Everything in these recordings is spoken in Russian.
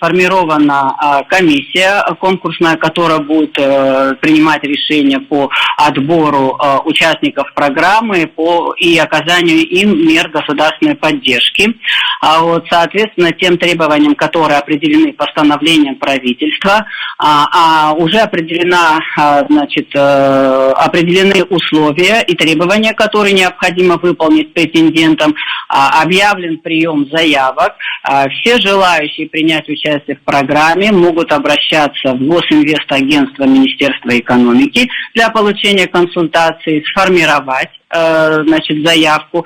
Сформирована комиссия конкурсная, которая будет принимать решения по отбору участников программы и оказанию им мер государственной поддержки. Соответственно, тем требованиям, которые определены постановлением правительства, уже определены условия и требования, которые необходимо выполнить претендентам. Объявлен прием заявок. Все желающие принять участие в программе могут обращаться в Госинвестагентство Министерства экономики для получения консультаций, сформировать заявку,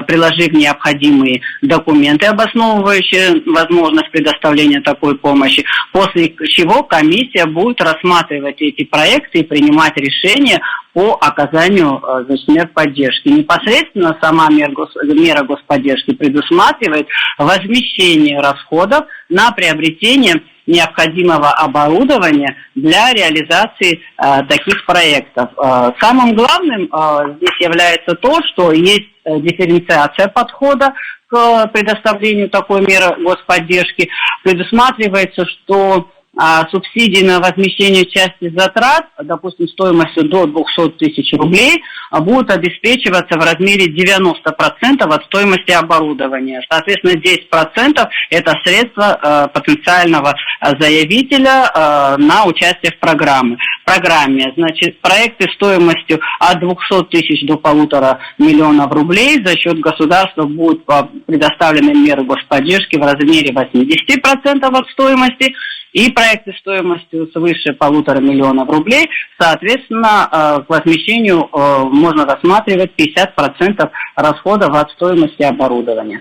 приложив необходимые документы, обосновывающие возможность предоставления такой помощи, после чего комиссия будет рассматривать эти проекты и принимать решения по оказанию мер поддержки. Непосредственно сама мера господдержки предусматривает возмещение расходов на приобретение необходимого оборудования для реализации таких проектов. Самым главным здесь является то, что есть дифференциация подхода к предоставлению такой меры господдержки. Предусматривается, что субсидии на возмещение части затрат, допустим, стоимостью до 200 тысяч рублей, будут обеспечиваться в размере 90% от стоимости оборудования. Соответственно, 10% это средства потенциального заявителя на участие в программе. Проекты стоимостью от 200 тысяч до 1,5 миллиона рублей за счет государства будут предоставлены меры господдержки в размере 80% от стоимости. И проекты стоимостью свыше 1,5 миллиона рублей, соответственно, к возмещению можно рассматривать 50% расходов от стоимости оборудования.